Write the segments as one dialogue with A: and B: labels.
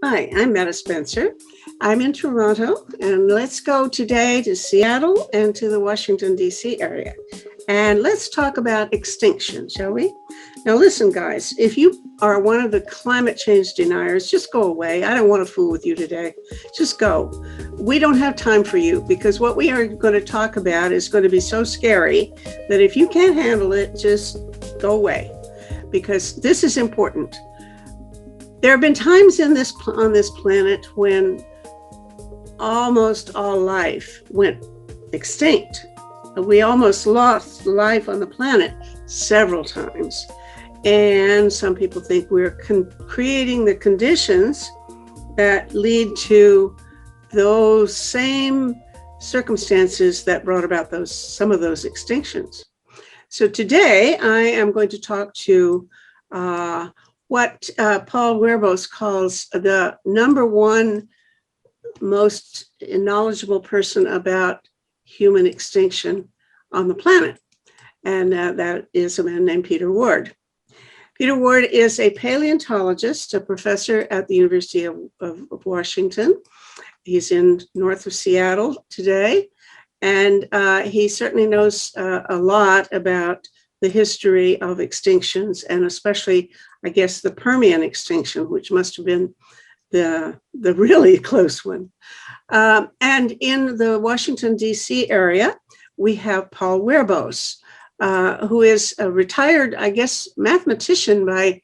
A: Hi, I'm Meta Spencer. I'm in Toronto, and let's go today to Seattle and to the Washington, D.C. area. And let's talk about extinction, shall we? Now, listen, guys, if you are one of the climate change deniers, just go away. I don't want to fool with you today. Just go. We don't have time for you because what we are going to talk about is going to be so scary that if you can't handle it, just go away because this is important. There have been times on this planet when almost all life went extinct. We almost lost life on the planet several times. And some people think we're creating the conditions that lead to those same circumstances that brought about some of those extinctions. So today I am going to talk to what Paul Werbos calls the number one most knowledgeable person about human extinction on the planet. And that is a man named Peter Ward. Peter Ward is a paleontologist, a professor at the University of Washington. He's in north of Seattle today. And he certainly knows a lot about the history of extinctions, and especially, I guess, the Permian extinction, which must have been the really close one. And in the Washington, D.C. area, we have Paul Werbos, who is a retired, I guess, mathematician by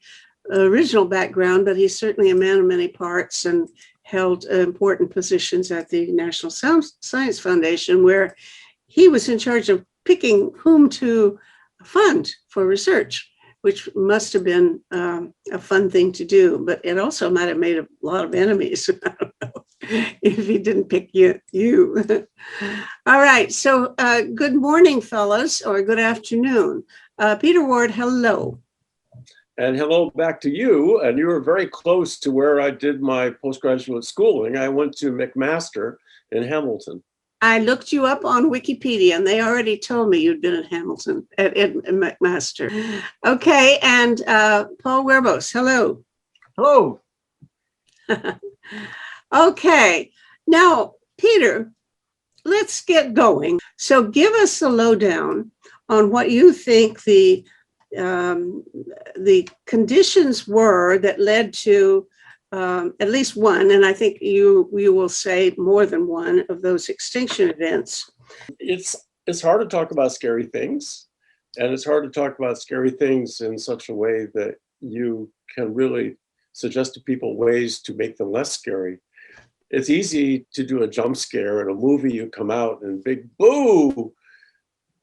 A: original background, but he's certainly a man of many parts and held important positions at the National Science Foundation, where he was in charge of picking whom to fund for research, which must have been a fun thing to do, but it also might have made a lot of enemies. I don't know if he didn't pick you. All right, so good morning, fellas, or good afternoon. Peter Ward, hello.
B: And hello back to you. And you were very close to where I did my postgraduate schooling. I went to McMaster in Hamilton.
A: I looked you up on Wikipedia, and they already told me you'd been at Hamilton, at McMaster. Okay, and Paul Werbos, hello.
C: Hello.
A: Okay, now, Peter, let's get going. So give us the lowdown on what you think the conditions were that led to at least one, and I think you will say more than one of those extinction events.
B: It's hard to talk about scary things, and it's hard to talk about scary things in such a way that you can really suggest to people ways to make them less scary. It's easy to do a jump scare in a movie, you come out and big boo,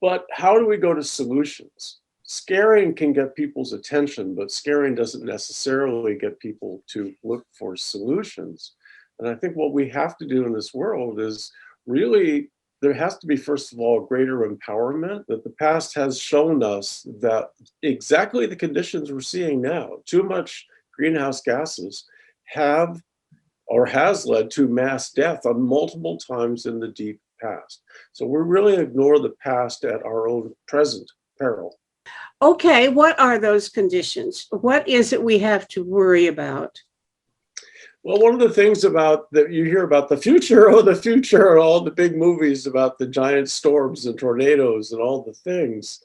B: but how do we go to solutions? Scaring can get people's attention, but scaring doesn't necessarily get people to look for solutions. And I think what we have to do in this world is really, there has to be, first of all, greater empowerment, that the past has shown us that exactly the conditions we're seeing now, too much greenhouse gases, have or has led to mass death on multiple times in the deep past. So we really ignore the past at our own present peril.
A: Okay, what are those conditions? What is it we have to worry about?
B: Well, one of the things about that you hear about the future, all the big movies about the giant storms and tornadoes and all the things,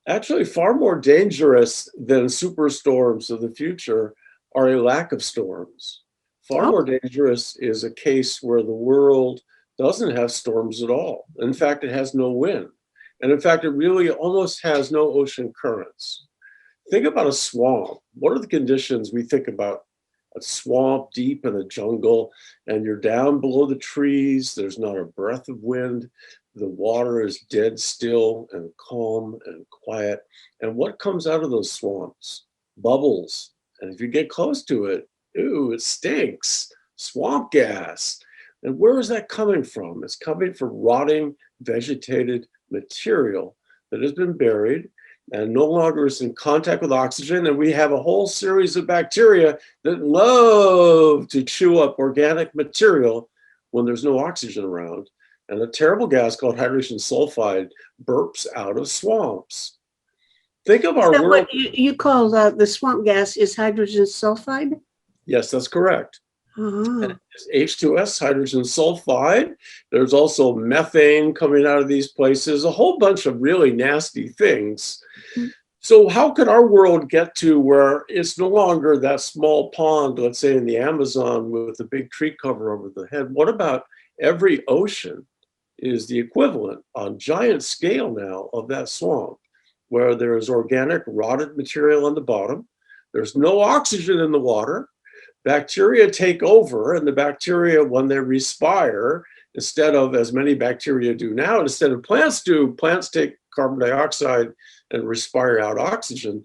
B: actually far more dangerous than superstorms of the future are a lack of storms. Far more dangerous is a case where the world doesn't have storms at all. In fact, it has no wind. And in fact, it really almost has no ocean currents. Think about a swamp. What are the conditions we think about? A swamp deep in a jungle, and you're down below the trees. There's not a breath of wind. The water is dead still and calm and quiet. And what comes out of those swamps? Bubbles. And if you get close to it, ooh, it stinks. Swamp gas. And where is that coming from? It's coming from rotting, vegetated material that has been buried and no longer is in contact with oxygen. And we have a whole series of bacteria that love to chew up organic material when there's no oxygen around. And a terrible gas called hydrogen sulfide burps out of swamps. Think of our world.
A: What you call the swamp gas is hydrogen sulfide?
B: Yes, that's correct.
A: Uh-huh.
B: H2S, hydrogen sulfide. There's also methane coming out of these places, a whole bunch of really nasty things. So how could our world get to where it's no longer that small pond, let's say in the Amazon with a big tree cover over the head? What about every ocean is the equivalent on giant scale now of that swamp, where there is organic rotted material on the bottom. There's no oxygen in the water. Bacteria take over, and the bacteria, when they respire, instead of as many bacteria do now, instead of plants do, plants take carbon dioxide and respire out oxygen.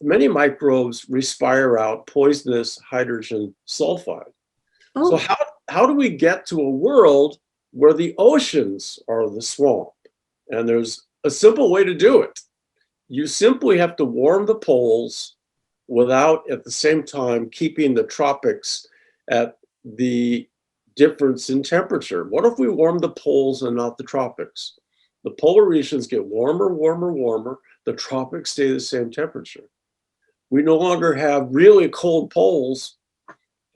B: Many microbes respire out poisonous hydrogen sulfide. So
A: Oh,
B: how do we get to a world where the oceans are the swamp? And there's a simple way to do it. You simply have to warm the poles without at the same time keeping the tropics at the difference in temperature. What if we warm the poles and not the tropics? The polar regions get warmer, warmer, warmer. The tropics stay the same temperature. We no longer have really cold poles.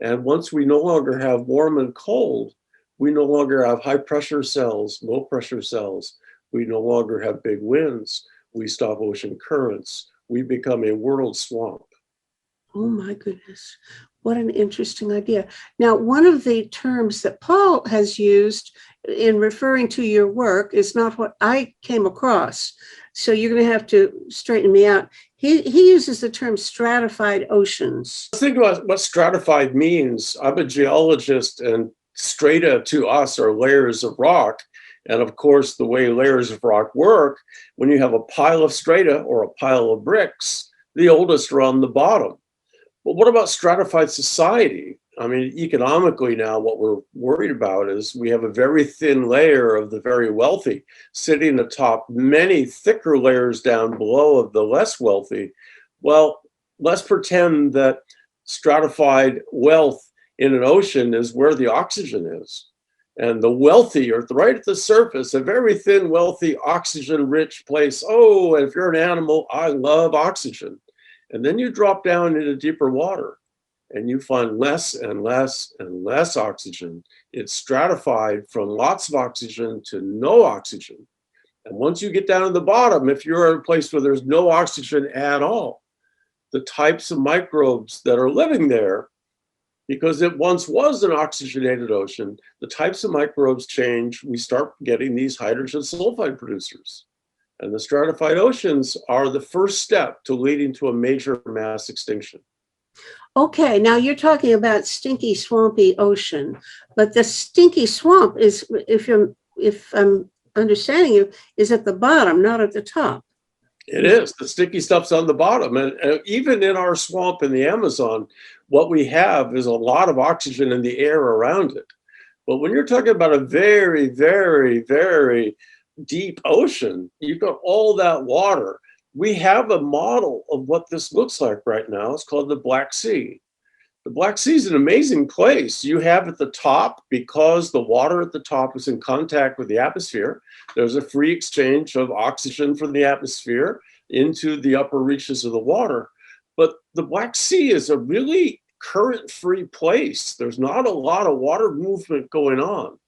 B: And once we no longer have warm and cold, we no longer have high pressure cells, low pressure cells. We no longer have big winds. We stop ocean currents. We become a world swamp.
A: oh my goodness. What an interesting idea. Now, one of the terms that Paul has used in referring to your work is not what I came across. So you're going to have to straighten me out. He uses the term stratified oceans.
B: Let's think about what stratified means. I'm a geologist, and strata to us are layers of rock. And of course, the way layers of rock work, when you have a pile of strata or a pile of bricks, the oldest are on the bottom. But what about stratified society? I mean, economically now, what we're worried about is we have a very thin layer of the very wealthy sitting atop many thicker layers down below of the less wealthy. Well, let's pretend that stratified wealth in an ocean is where the oxygen is. And the wealthy are right at the surface, a very thin, wealthy, oxygen-rich place. Oh, and if you're an animal, I love oxygen. And then you drop down into deeper water and you find less and less and less oxygen. It's stratified from lots of oxygen to no oxygen. And once you get down to the bottom, if you're in a place where there's no oxygen at all, the types of microbes that are living there, because it once was an oxygenated ocean, the types of microbes change. We start getting these hydrogen sulfide producers. And the stratified oceans are the first step to leading to a major mass extinction.
A: Okay, now you're talking about stinky, swampy ocean, but the stinky swamp is, if I'm understanding you, is at the bottom, not at the top.
B: It is. The sticky stuff's on the bottom. And even in our swamp in the Amazon, what we have is a lot of oxygen in the air around it. But when you're talking about a very, very, very deep ocean, you've got all that water. We have a model of what this looks like right now. It's called the Black Sea. The Black Sea is an amazing place. You have at the top, because the water at the top is in contact with the atmosphere, there's a free exchange of oxygen from the atmosphere into the upper reaches of the water. But the Black Sea is a really current-free place. There's not a lot of water movement going on.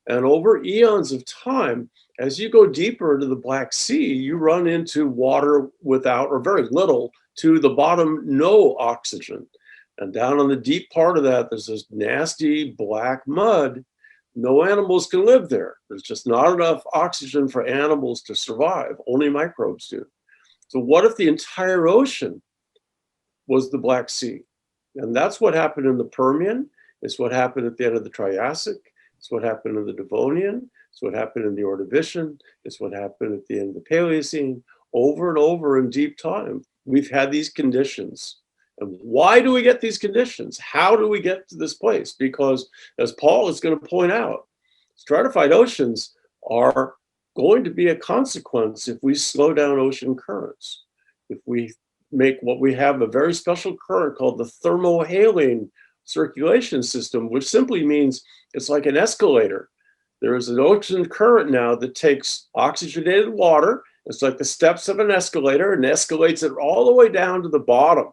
B: And over eons of time, as you go deeper into the Black Sea, you run into water without, or very little, to the bottom, no oxygen. And down on the deep part of that, there's this nasty black mud. No animals can live there. There's just not enough oxygen for animals to survive. Only microbes do. So what if the entire ocean was the Black Sea? And that's what happened in the Permian. It's what happened at the end of the Triassic. It's what happened in the Devonian. It's what happened in the Ordovician. It's what happened at the end of the Paleocene. Over and over in deep time, we've had these conditions. And why do we get these conditions? How do we get to this place? Because, as Paul is going to point out, stratified oceans are going to be a consequence if we slow down ocean currents. If we make what we have a very special current called the thermohaline circulation system, which simply means it's like an escalator. There is an ocean current now that takes oxygenated water. It's like the steps of an escalator and escalates it all the way down to the bottom.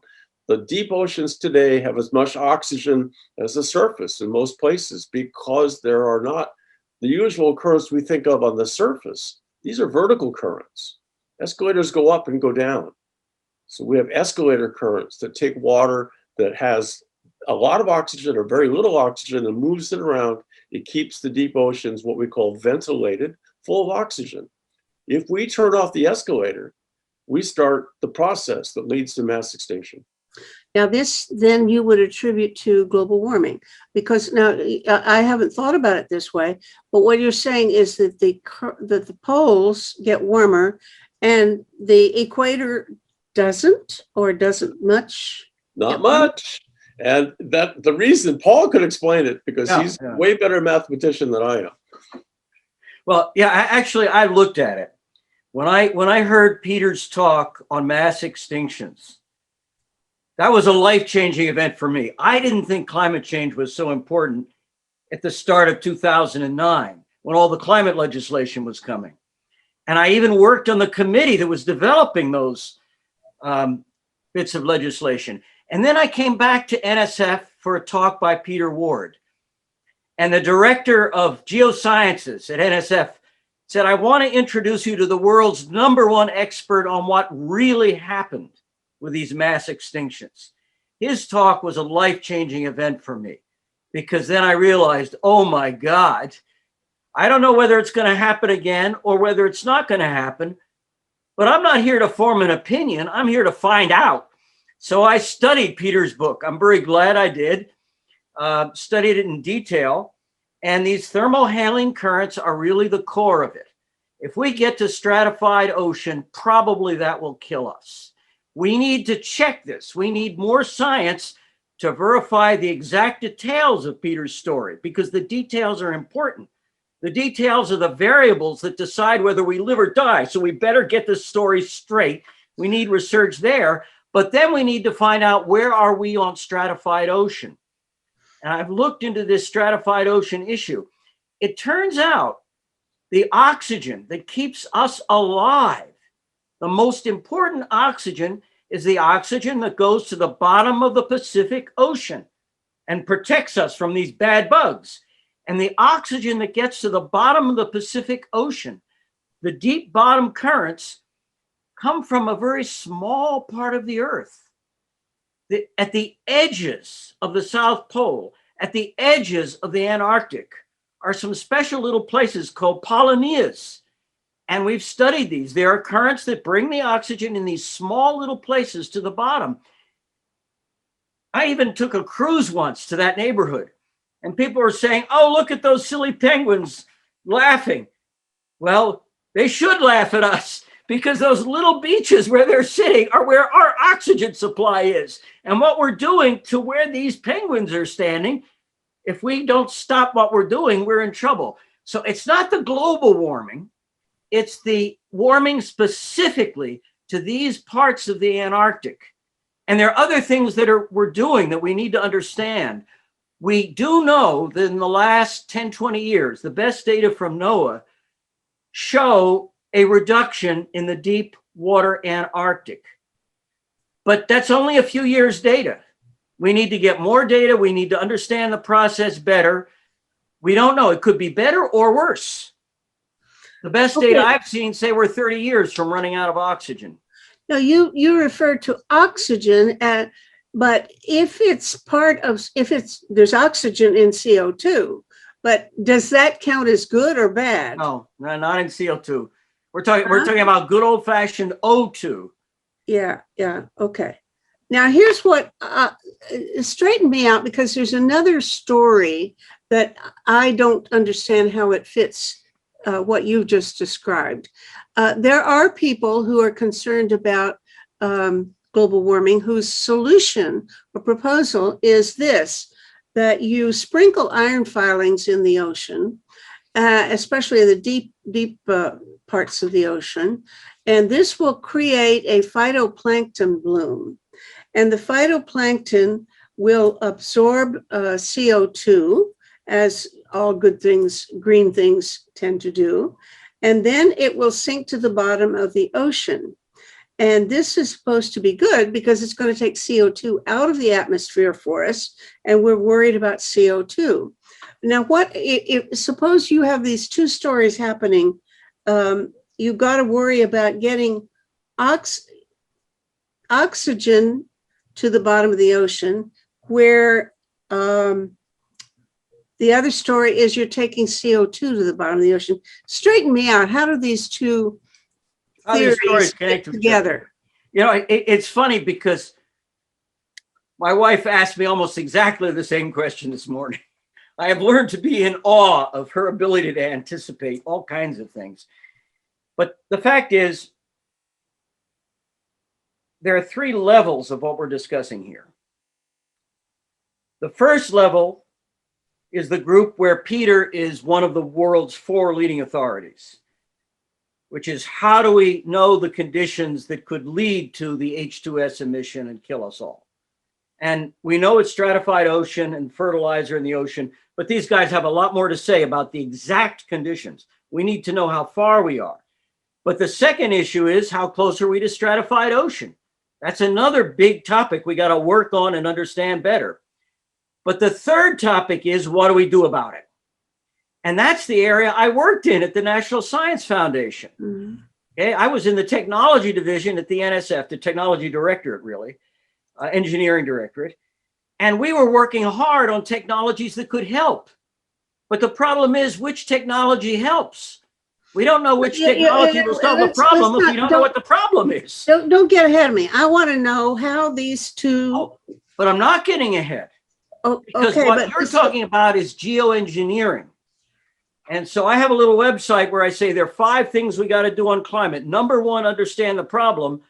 B: The deep oceans today have as much oxygen as the surface in most places because there are not the usual currents we think of on the surface. These are vertical currents. Escalators go up and go down. So we have escalator currents that take water that has a lot of oxygen or very little oxygen and moves it around. It keeps the deep oceans, what we call ventilated, full of oxygen. If we turn off the escalator, we start the process that leads to mass extinction.
A: Now, this then you would attribute to global warming, because now I haven't thought about it this way, but what you're saying is that the poles get warmer and the equator doesn't, or doesn't much?
B: Not much. And that the reason Paul could explain it because he's way better mathematician than I am.
C: Well, yeah, I looked at it. When I heard Peter's talk on mass extinctions, that was a life-changing event for me. I didn't think climate change was so important at the start of 2009 when all the climate legislation was coming. And I even worked on the committee that was developing those bits of legislation. And then I came back to NSF for a talk by Peter Ward. And the director of geosciences at NSF said, I want to introduce you to the world's #1 expert on what really happened with these mass extinctions. His talk was a life-changing event for me because then I realized, oh my God, I don't know whether it's going to happen again or whether it's not going to happen, but I'm not here to form an opinion. I'm here to find out. So I studied Peter's book. I'm very glad I did. Studied it in detail. And these thermohaline currents are really the core of it. If we get to stratified ocean, probably that will kill us. We need to check this. We need more science to verify the exact details of Peter's story because the details are important. The details are the variables that decide whether we live or die. So we better get this story straight. We need research there, but then we need to find out where are we on stratified ocean. And I've looked into this stratified ocean issue. It turns out the oxygen that keeps us alive, the most important oxygen is the oxygen that goes to the bottom of the Pacific Ocean and protects us from these bad bugs. And the oxygen that gets to the bottom of the Pacific Ocean, the deep bottom currents, come from a very small part of the Earth. At the edges of the South Pole, at the edges of the Antarctic, are some special little places called Polynesias. And we've studied these. There are currents that bring the oxygen in these small little places to the bottom. I even took a cruise once to that neighborhood, and people were saying, oh, look at those silly penguins laughing. Well, they should laugh at us because those little beaches where they're sitting are where our oxygen supply is. And what we're doing to where these penguins are standing, if we don't stop what we're doing, we're in trouble. So it's not the global warming. It's the warming specifically to these parts of the Antarctic. And there are other things that we're doing that we need to understand. We do know that in the last 10, 20 years, the best data from NOAA show a reduction in the deep water Antarctic. But that's only a few years' data. We need to get more data. We need to understand the process better. We don't know. It could be better or worse. The best data I've seen say we're 30 years from running out of oxygen.
A: Now, you refer to oxygen, but if there's oxygen in CO2, but does that count as good or bad?
C: No, not in CO2. We're talking about good old fashioned O2.
A: Yeah. Okay. Now, here's what straightened me out, because there's another story that I don't understand how it fits what you just described. There are people who are concerned about global warming whose solution or proposal is this, that you sprinkle iron filings in the ocean, especially in the deep parts of the ocean, and this will create a phytoplankton bloom. And the phytoplankton will absorb CO2, as all good things, green things tend to do. And then it will sink to the bottom of the ocean. And this is supposed to be good because it's going to take CO2 out of the atmosphere for us, and we're worried about CO2. Now, suppose you have these two stories happening. You've got to worry about getting oxygen to the bottom of the ocean, where the other story is you're taking CO2 to the bottom of the ocean. Straighten me out. How do these two theories fit together?
C: You know, it's funny because my wife asked me almost exactly the same question this morning. I have learned to be in awe of her ability to anticipate all kinds of things. But the fact is, there are three levels of what we're discussing here. The first level is the group where Peter is one of the world's 4 leading authorities, which is how do we know the conditions that could lead to the H2S emission and kill us all? And we know it's stratified ocean and fertilizer in the ocean, but these guys have a lot more to say about the exact conditions. We need to know how far we are. But the second issue is how close are we to stratified ocean? That's another big topic we got to work on and understand better. But the third topic is what do we do about it? And that's the area I worked in at the National Science Foundation. Mm-hmm. Okay, I was in the technology division at the NSF, the technology directorate, really, engineering directorate. And we were working hard on technologies that could help. But the problem is, which technology helps? We don't know which technology will solve the problem if we don't know what the problem is.
A: Don't get ahead of me. I want to know how these two...
C: Oh, but I'm not getting ahead. Because what you're talking about is geoengineering. And so I have a little website where I say there are 5 things we got to do on climate. Number 1, understand the problem.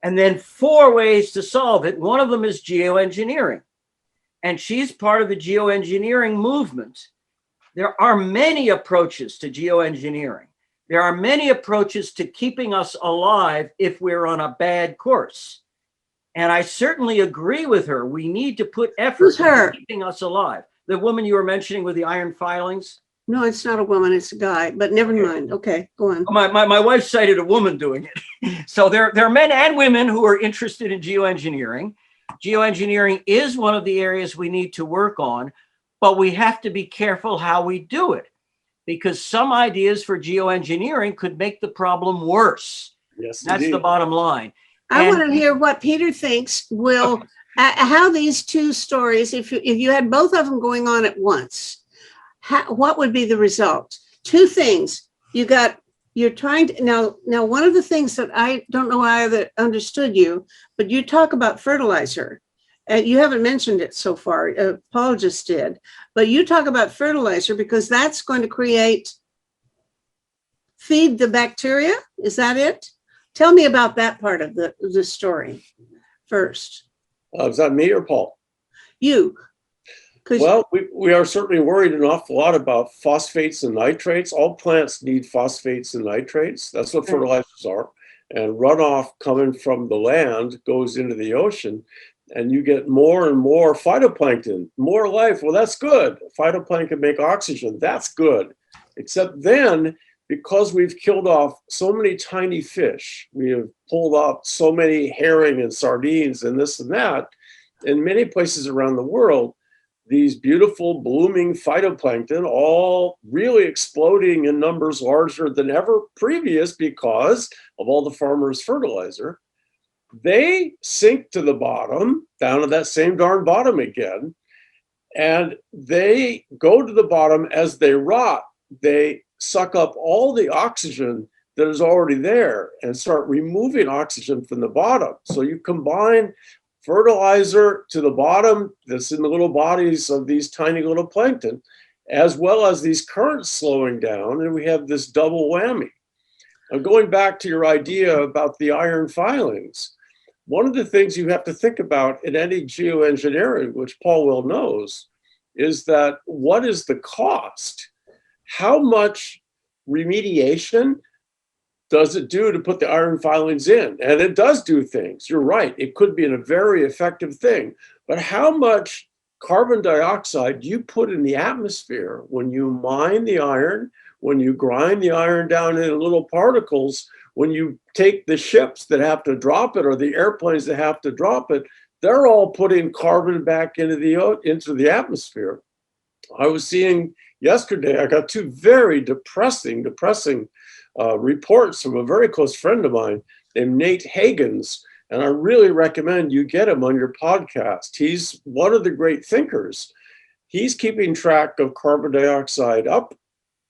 C: And then 4 ways to solve it. One of them is geoengineering. And she's part of the geoengineering movement. There are many approaches to geoengineering. There are many approaches to keeping us alive if we're on a bad course. And I certainly agree with her. We need to put effort into keeping us alive. The woman you were mentioning with the iron filings?
A: No, it's not a woman, it's a guy, but never mind. Okay, go on.
C: My wife cited a woman doing it. So there are men and women who are interested in geoengineering. Geoengineering is one of the areas we need to work on, but we have to be careful how we do it, because some ideas for geoengineering could make the problem worse.
B: Yes,
C: that's
B: indeed.
C: The bottom line.
A: I want to hear what Peter thinks will, how these two stories, if you had both of them going on at once, what would be the result? 2 things. You're trying to, now one of the things that I don't know why I understood you, but you talk about fertilizer. You haven't mentioned it so far. Paul just did, but you talk about fertilizer because that's going to feed the bacteria. Is that it? Tell me about that part of the story first.
B: Is that me or Paul?
A: You.
B: Well, we are certainly worried an awful lot about phosphates and nitrates. All plants need phosphates and nitrates. That's what fertilizers are. And runoff coming from the land goes into the ocean, and you get more and more phytoplankton, more life. Well, that's good. Phytoplankton make oxygen. That's good. Except then, because we've killed off so many tiny fish, we have pulled up so many herring and sardines and this and that, in many places around the world, these beautiful blooming phytoplankton all really exploding in numbers larger than ever previous because of all the farmers' fertilizer. They sink to the bottom, down to that same darn bottom again, and they go to the bottom as they rot. They suck up all the oxygen that is already there and start removing oxygen from the bottom. So you combine fertilizer to the bottom that's in the little bodies of these tiny little plankton, as well as these currents slowing down, and we have this double whammy. Now, going back to your idea about the iron filings, one of the things you have to think about in any geoengineering, which Paul well knows, is that what is the cost? How much remediation does it do to put the iron filings in? And it does do things. You're right. It could be a very effective thing. But how much carbon dioxide do you put in the atmosphere when you mine the iron, when you grind the iron down into little particles, when you take the ships that have to drop it or the airplanes that have to drop it, they're all putting carbon back into the atmosphere. I was seeing yesterday, I got two very depressing reports from a very close friend of mine named Nate Hagens. And I really recommend you get him on your podcast. He's one of the great thinkers. He's keeping track of carbon dioxide up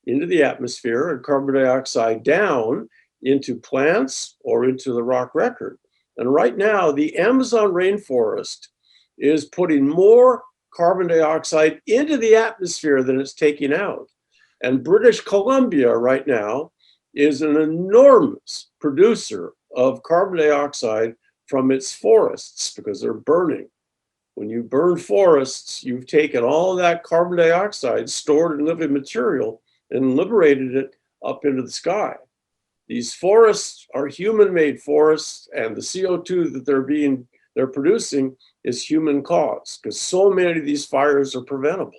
B: into the atmosphere and carbon dioxide down into plants or into the rock record. And right now, the Amazon rainforest is putting more carbon dioxide into the atmosphere than it's taking out. And British Columbia right now is an enormous producer of carbon dioxide from its forests because they're burning. When you burn forests, you've taken all of that carbon dioxide stored in living material and liberated it up into the sky. These forests are human-made forests, and the CO2 that they're producing is human caused because so many of these fires are preventable.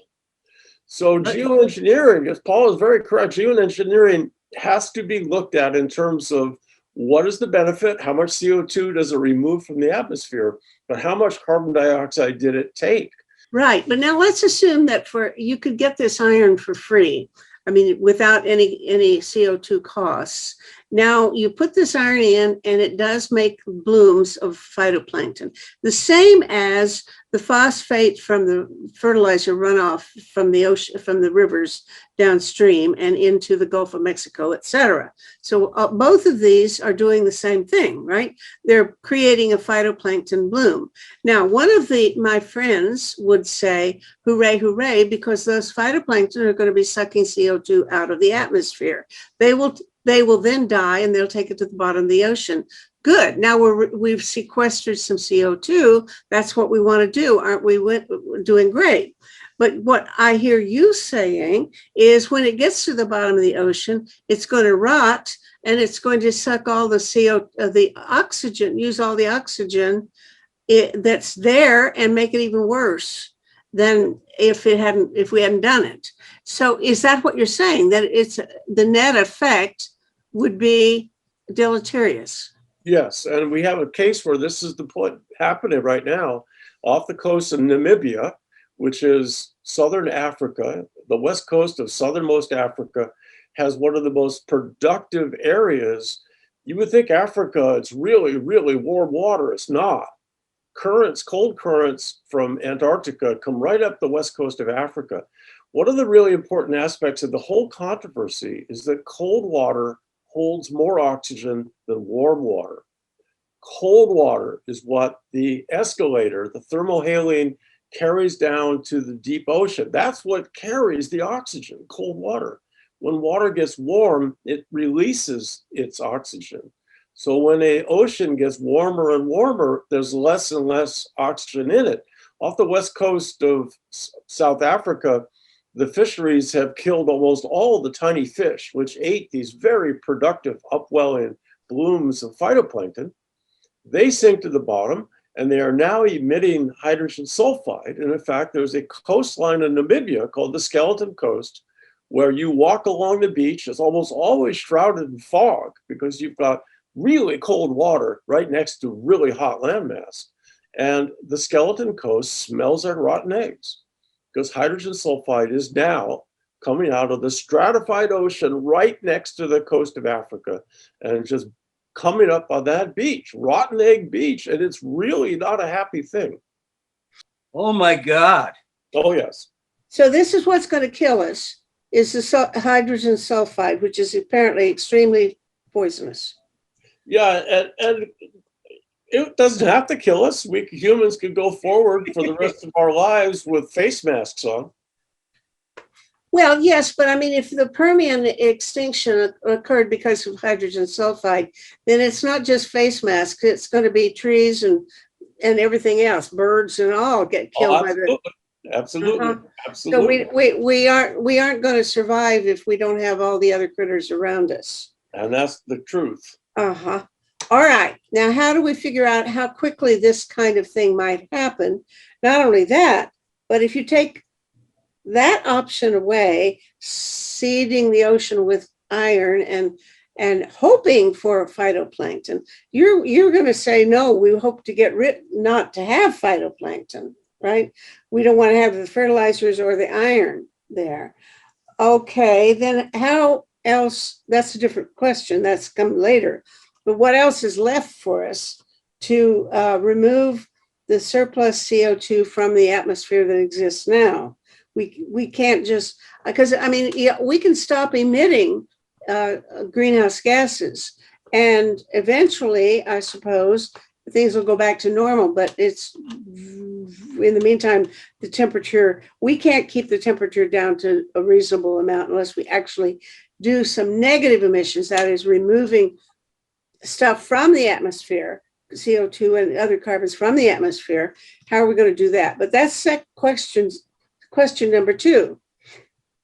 B: So geoengineering, as Paul is very correct, geoengineering has to be looked at in terms of what is the benefit, how much CO2 does it remove from the atmosphere, but how much carbon dioxide did it take?
A: Right, but now let's assume that you could get this iron for free. I mean, without any CO2 costs. Now you put this iron in and it does make blooms of phytoplankton, the same as the phosphate from the fertilizer runoff from the ocean, from the rivers downstream and into the Gulf of Mexico, et cetera. So both of these are doing the same thing, right? They're creating a phytoplankton bloom. Now, one of my friends would say, hooray, hooray, because those phytoplankton are going to be sucking CO2 out of the atmosphere. They will then die and they'll take it to the bottom of the ocean. Good. Now we've sequestered some CO2. That's what we want to do. Aren't we doing great? But what I hear you saying is when it gets to the bottom of the ocean, it's going to rot and it's going to suck all the the oxygen, use all the oxygen that's there and make it even worse than if we hadn't done it. So is that what you're saying? That it's the net effect would be deleterious?
B: Yes, and we have a case where this is the point happening right now off the coast of Namibia, which is southern Africa. The west coast of southernmost Africa has one of the most productive areas. You would think Africa, it's really, really warm water. It's not. Currents, cold currents from Antarctica come right up the west coast of Africa. One of the really important aspects of the whole controversy is that cold water holds more oxygen than warm water. Cold water is what the escalator, the thermohaline, carries down to the deep ocean. That's what carries the oxygen, cold water. When water gets warm, it releases its oxygen. So when an ocean gets warmer and warmer, there's less and less oxygen in it. Off the west coast of South Africa, the fisheries have killed almost all the tiny fish, which ate these very productive upwelling blooms of phytoplankton. They sink to the bottom, and they are now emitting hydrogen sulfide. And in fact, there's a coastline in Namibia called the Skeleton Coast, where you walk along the beach. It's almost always shrouded in fog because you've got really cold water right next to really hot landmass. And the Skeleton Coast smells like rotten eggs because hydrogen sulfide is now coming out of the stratified ocean right next to the coast of Africa and just coming up on that beach, Rotten Egg Beach, and it's really not a happy thing.
C: Oh my God.
B: Oh, yes.
A: So this is what's going to kill us, is the hydrogen sulfide, which is apparently extremely poisonous.
B: Yeah, and it doesn't have to kill us. We humans could go forward for the rest of our lives with face masks on.
A: Well, yes, but I mean, if the Permian extinction occurred because of hydrogen sulfide, then it's not just face masks. It's going to be trees and everything else, birds and all get killed by the.
B: Absolutely, absolutely.
A: So we aren't going to survive if we don't have all the other critters around us.
B: And that's the truth.
A: Uh-huh. All right. Now, how do we figure out how quickly this kind of thing might happen? Not only that, but if you take that option away, seeding the ocean with iron and hoping for phytoplankton. You're going to say, no, we hope to get rid, not to have phytoplankton, right? We don't want to have the fertilizers or the iron there. Okay, then how else? That's a different question. That's come later. But what else is left for us to remove the surplus CO2 from the atmosphere that exists now? We can't just, because I mean, yeah, we can stop emitting greenhouse gases, and eventually, I suppose, things will go back to normal. But it's, in the meantime, the temperature, we can't keep the temperature down to a reasonable amount unless we actually do some negative emissions, that is, removing stuff from the atmosphere, CO2 and other carbons from the atmosphere. How are we going to do that? But that's question number two.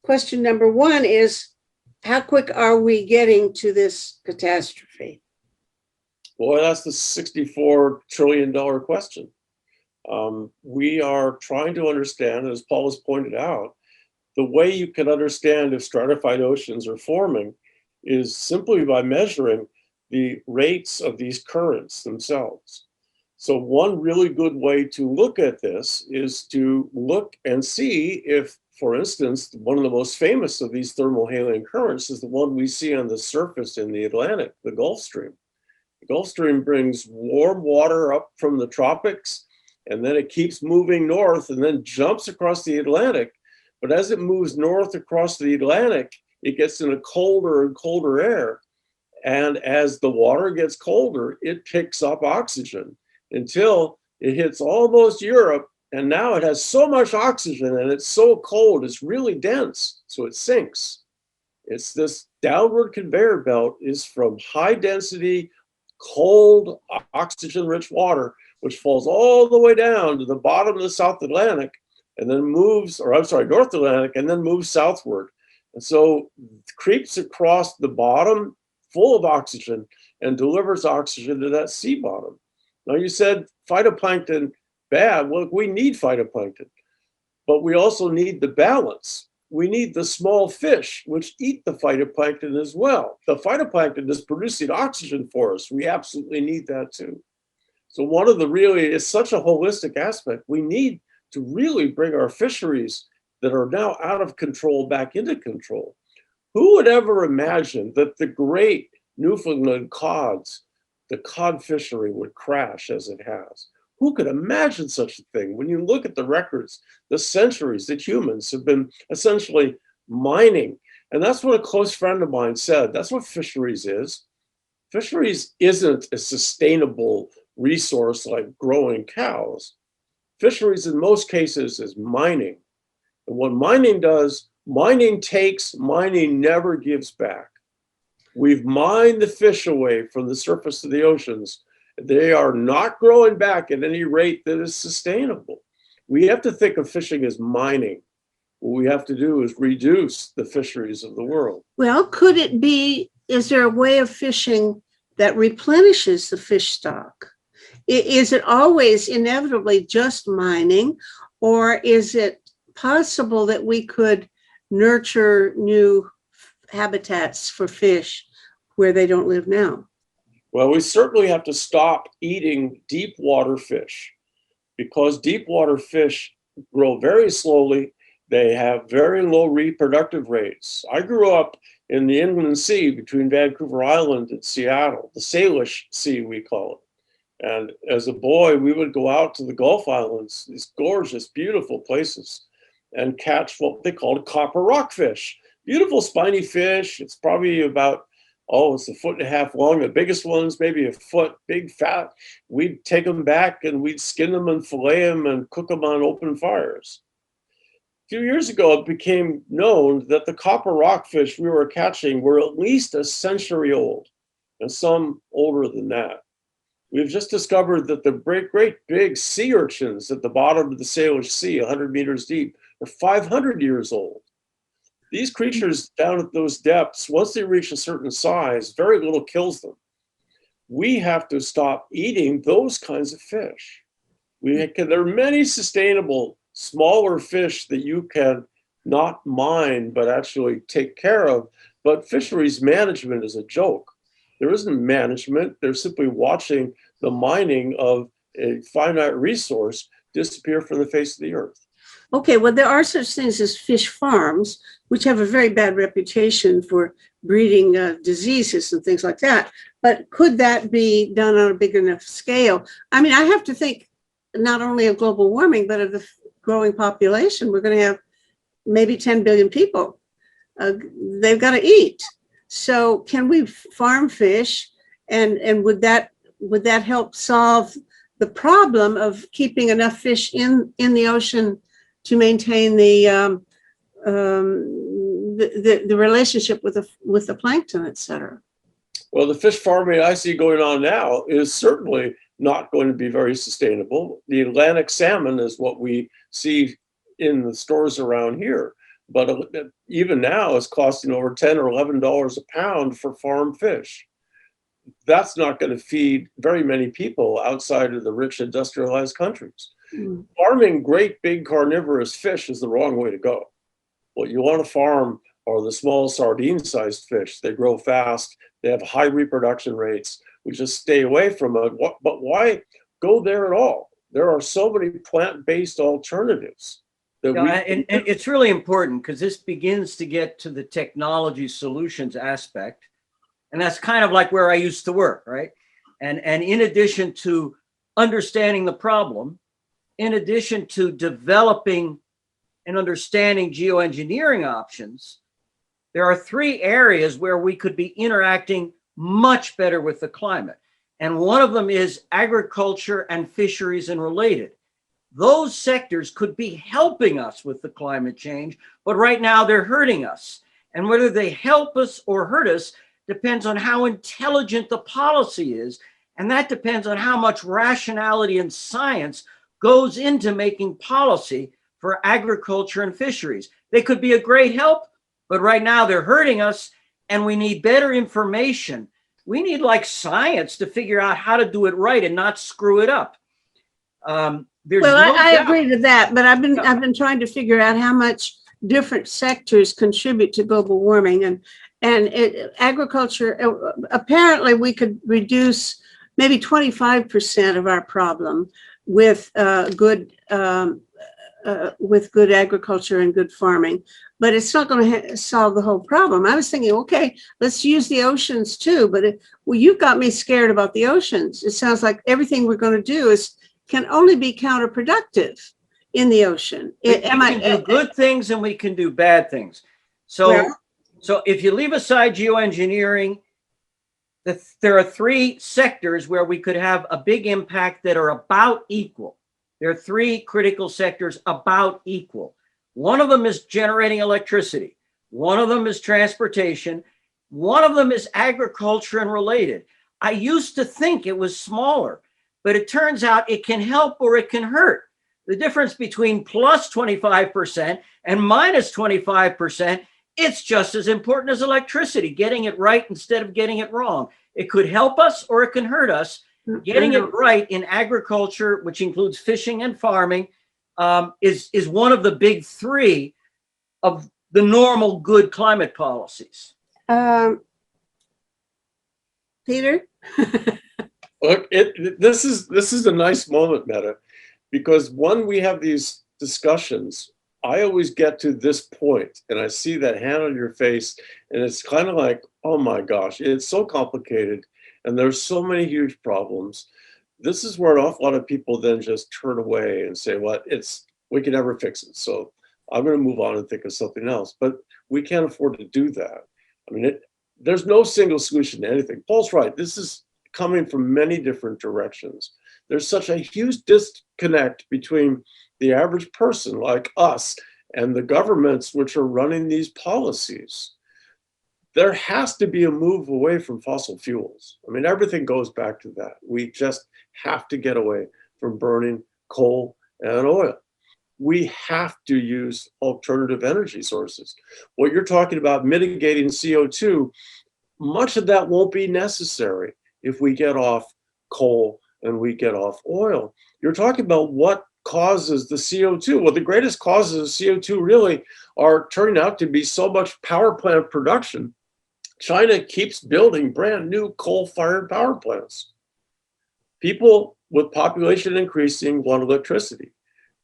A: Question number one is, how quick are we getting to this catastrophe?
B: Boy, that's the $64 trillion question. We are trying to understand, as Paul has pointed out, the way you can understand if stratified oceans are forming is simply by measuring the rates of these currents themselves. So one really good way to look at this is to look and see if, for instance, one of the most famous of these thermohaline currents is the one we see on the surface in the Atlantic, the Gulf Stream. The Gulf Stream brings warm water up from the tropics, and then it keeps moving north and then jumps across the Atlantic. But as it moves north across the Atlantic, it gets in a colder and colder air. And as the water gets colder, it picks up oxygen until it hits almost Europe. And now it has so much oxygen and it's so cold, it's really dense, so it sinks. It's this downward conveyor belt is from high density, cold, oxygen-rich water, which falls all the way down to the bottom of the South Atlantic and then moves, or I'm sorry, North Atlantic, and then moves southward. And so creeps across the bottom full of oxygen and delivers oxygen to that sea bottom. Now you said phytoplankton bad. Well, we need phytoplankton, but we also need the balance. We need the small fish, which eat the phytoplankton as well. The phytoplankton is producing oxygen for us. We absolutely need that too. So one of the really, it's such a holistic aspect. We need to really bring our fisheries that are now out of control back into control. Who would ever imagine that the great Newfoundland cods, the cod fishery would crash as it has? Who could imagine such a thing? When you look at the records, the centuries that humans have been essentially mining. And that's what a close friend of mine said. That's what fisheries is. Fisheries isn't a sustainable resource like growing cows. Fisheries in most cases is mining. And what mining does, mining takes, mining never gives back. We've mined the fish away from the surface of the oceans. They are not growing back at any rate that is sustainable. We have to think of fishing as mining. What we have to do is reduce the fisheries of the world.
A: Well, could it be, is there a way of fishing that replenishes the fish stock? Is it always inevitably just mining, or is it possible that we could nurture new habitats for fish where they don't live now?
B: Well, we certainly have to stop eating deep water fish, because deep water fish grow very slowly. They have very low reproductive rates. I grew up in the Inland Sea between Vancouver Island and Seattle, the Salish Sea, we call it. And as a boy, we would go out to the Gulf Islands, these gorgeous, beautiful places, and catch what they called copper rockfish. Beautiful spiny fish. It's probably about, it's a foot and a half long. The biggest ones, maybe a foot, big, fat. We'd take them back and we'd skin them and fillet them and cook them on open fires. A few years ago, it became known that the copper rockfish we were catching were at least a century old, and some older than that. We've just discovered that the great big sea urchins at the bottom of the Salish Sea, 100 meters deep, are 500 years old. These creatures down at those depths, once they reach a certain size, very little kills them. We have to stop eating those kinds of fish. There are many sustainable, smaller fish that you can not mine, but actually take care of But fisheries management is a joke. There isn't management. They're simply watching the mining of a finite resource disappear from the face of the earth.
A: Okay, well, there are such things as fish farms, which have a very bad reputation for breeding diseases and things like that. But could that be done on a big enough scale? I mean, I have to think not only of global warming, but of the growing population. We're going to have maybe 10 billion people. They've got to eat. So can we farm fish? And would that help solve the problem of keeping enough fish in the ocean to maintain the relationship with the plankton, et cetera?
B: Well, the fish farming I see going on now is certainly not going to be very sustainable. The Atlantic salmon is what we see in the stores around here, but even now it's costing over $10 or $11 a pound for farm fish. That's not going to feed very many people outside of the rich industrialized countries. Farming great big carnivorous fish is the wrong way to go. What you want to farm are the small sardine-sized fish. They grow fast. They have high reproduction rates. We just stay away from it. But why go there at all? There are so many plant-based alternatives.
C: And it's really important because this begins to get to the technology solutions aspect. And that's kind of like where I used to work, right? And in addition to understanding the problem, in addition to developing and understanding geoengineering options, there are three areas where we could be interacting much better with the climate. And one of them is agriculture and fisheries and related. Those sectors could be helping us with the climate change, but right now they're hurting us. And whether they help us or hurt us depends on how intelligent the policy is. And that depends on how much rationality and science goes into making policy for agriculture and fisheries. They could be a great help, but right now they're hurting us and we need better information. We need like science to figure out how to do it right and not screw it up.
A: I agree to that, but I've been trying to figure out how much different sectors contribute to global warming, and agriculture. Apparently, we could reduce maybe 25% of our problem with good agriculture and good farming, but it's not going to solve the whole problem. I was thinking, okay, let's use the oceans too, but you've got me scared about the oceans. It sounds like everything we're going to do can only be counterproductive in the ocean.
C: We can do good things and we can do bad things. So if you leave aside geoengineering, there are three sectors where we could have a big impact that are about equal. There are three critical sectors about equal. One of them is generating electricity. One of them is transportation. One of them is agriculture and related. I used to think it was smaller, but it turns out it can help or it can hurt. The difference between plus 25% and minus 25%, it's just as important as electricity, getting it right instead of getting it wrong. It could help us or it can hurt us. Getting it right in agriculture, which includes fishing and farming, is one of the big three of the normal good climate policies.
A: Peter?
B: Look, this is a nice moment, Meta, because when we have these discussions, I always get to this point and I see that hand on your face and it's kind of like, oh my gosh, it's so complicated and there's so many huge problems. This is where an awful lot of people then just turn away and say, well, we can never fix it. So I'm going to move on and think of something else. But we can't afford to do that. I mean, there's no single solution to anything. Paul's right. This is coming from many different directions. There's such a huge disconnect between the average person like us and the governments which are running these policies. There has to be a move away from fossil fuels. I mean, everything goes back to that. We just have to get away from burning coal and oil. We have to use alternative energy sources. What you're talking about, mitigating CO2, much of that won't be necessary if we get off coal and we get off oil. You're talking about what causes the CO2. Well, the greatest causes of CO2 really are turning out to be so much power plant production China keeps building brand new coal-fired power plants. People with population increasing want electricity.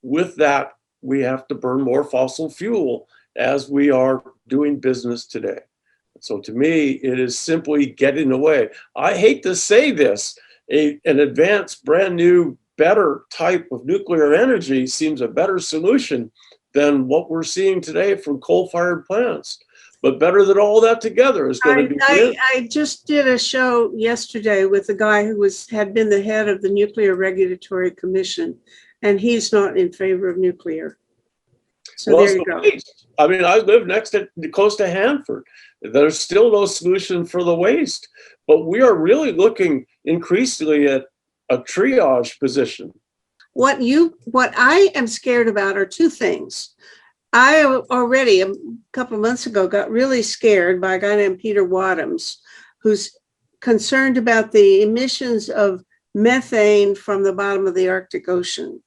B: With that, we have to burn more fossil fuel as we are doing business today. So to me, it is simply getting away. I hate to say this, an advanced, brand new, better type of nuclear energy seems a better solution than what we're seeing today from coal-fired plants. But better than all that together is going to be.
A: I just did a show yesterday with a guy who had been the head of the Nuclear Regulatory Commission, and he's not in favor of nuclear. So well, there you go.
B: Waste. I mean, I live close to Hanford. There's still no solution for the waste, but we are really looking increasingly at a triage position.
A: What I am scared about are two things. I already a couple of months ago got really scared by a guy named Peter Wadhams, who's concerned about the emissions of methane from the bottom of the Arctic Ocean.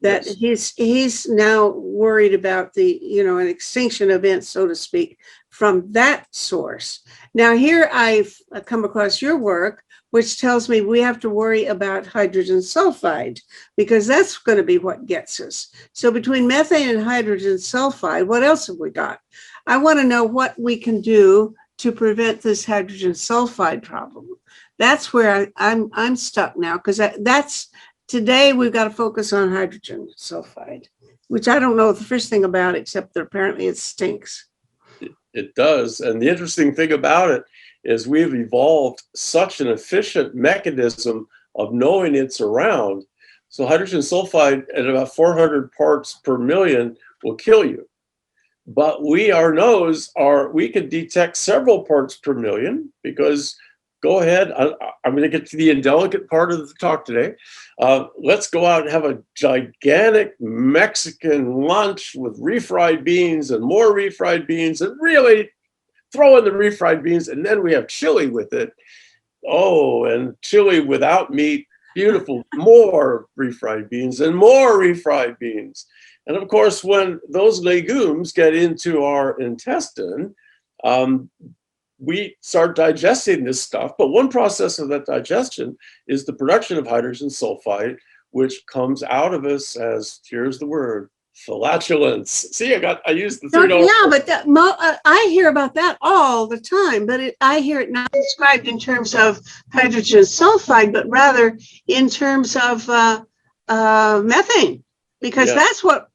A: That yes. He's now worried about an extinction event, so to speak, from that source. Now here I've come across your work, which tells me we have to worry about hydrogen sulfide, because that's going to be what gets us. So between methane and hydrogen sulfide, what else have we got? I want to know what we can do to prevent this hydrogen sulfide problem. That's where I'm stuck now, because that's today we've got to focus on hydrogen sulfide, which I don't know the first thing about, except that apparently it stinks.
B: It does. And the interesting thing about it is we've evolved such an efficient mechanism of knowing it's around. So hydrogen sulfide at about 400 parts per million will kill you. But we can detect several parts per million, because go ahead, I'm going to get to the indelicate part of the talk today. Let's go out and have a gigantic Mexican lunch with refried beans and more refried beans, and really throw in the refried beans, and then we have chili with it. Oh, and chili without meat, beautiful, more refried beans and more refried beans. And of course, when those legumes get into our intestine, we start digesting this stuff. But one process of that digestion is the production of hydrogen sulfide, which comes out of us as, here's the word, flatulence. See, I used the $3.
A: Yeah, but I hear about that all the time, but I hear it not described in terms of hydrogen sulfide, but rather in terms of methane, because that's what,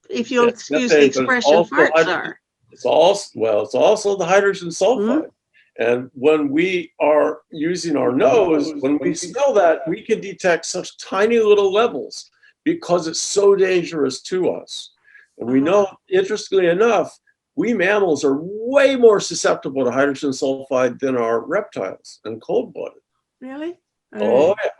A: if you'll excuse the expression, farts are.
B: It's also the hydrogen sulfide. Mm-hmm. And when we are using our nose, when we smell that, we can detect such tiny little levels because it's so dangerous to us. And we know, interestingly enough, we mammals are way more susceptible to hydrogen sulfide than our reptiles and cold-blooded.
A: Really?
B: Oh, yeah.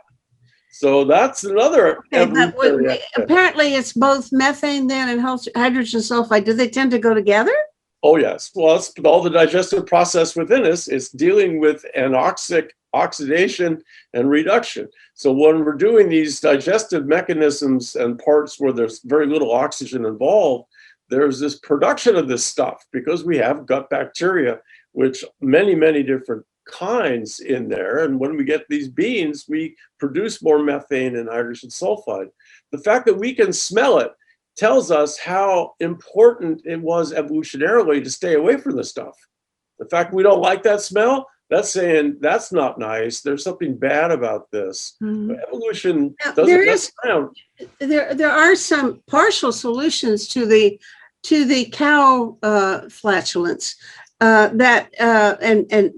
B: So that's another.
A: Apparently, it's both methane then and hydrogen sulfide. Do they tend to go together?
B: Oh, yes. Well, it's all the digestive process within us is dealing with anoxic oxidation and reduction. So when we're doing these digestive mechanisms and parts where there's very little oxygen involved, there's this production of this stuff because we have gut bacteria, which many, many different kinds in there. And when we get these beans, we produce more methane and hydrogen sulfide. The fact that we can smell it tells us how important it was evolutionarily to stay away from this stuff. The fact we don't like that smell, that's saying that's not nice. There's something bad about this. Mm-hmm. Evolution doesn't.
A: There are some partial solutions to the cow flatulence and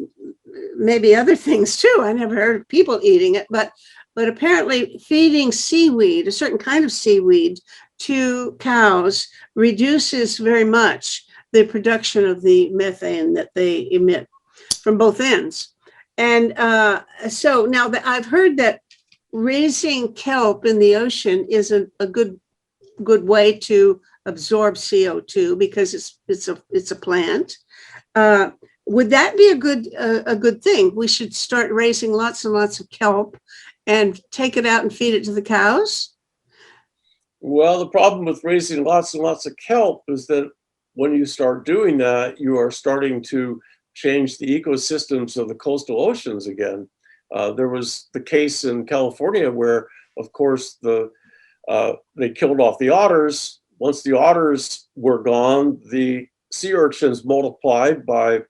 A: maybe other things too. I never heard of people eating it, but apparently feeding seaweed, a certain kind of seaweed, to cows reduces very much the production of the methane that they emit from both ends. And so now that I've heard that raising kelp in the ocean is a good way to absorb CO2 because it's a plant. Would that be a good thing? We should start raising lots and lots of kelp and take it out and feed it to the cows?
B: Well, the problem with raising lots and lots of kelp is that when you start doing that, you are starting to change the ecosystems of the coastal oceans again. There was the case in California where, of course, they killed off the otters. Once the otters were gone, the sea urchins multiplied by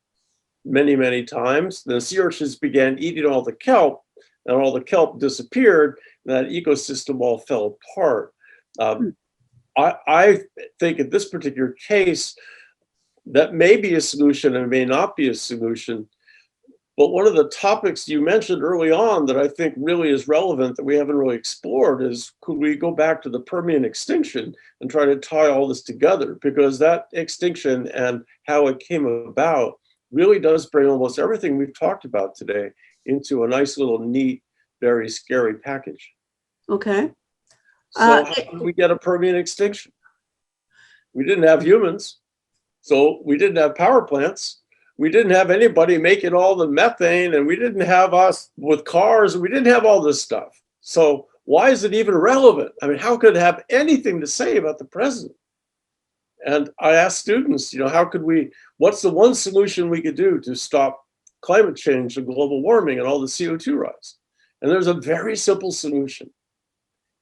B: many, many times. The sea urchins began eating all the kelp, and all the kelp disappeared, and that ecosystem all fell apart. I think in this particular case, that may be a solution and may not be a solution. But one of the topics you mentioned early on that I think really is relevant that we haven't really explored is, could we go back to the Permian extinction and try to tie all this together? Because that extinction and how it came about really does bring almost everything we've talked about today into a nice little neat, very scary package.
A: Okay.
B: So how did we get a Permian extinction? We didn't have humans, so we didn't have power plants. We didn't have anybody making all the methane, and we didn't have us with cars, and we didn't have all this stuff. So why is it even relevant? I mean, how could it have anything to say about the present? And I asked students, what's the one solution we could do to stop climate change and global warming and all the CO2 rise? And there's a very simple solution.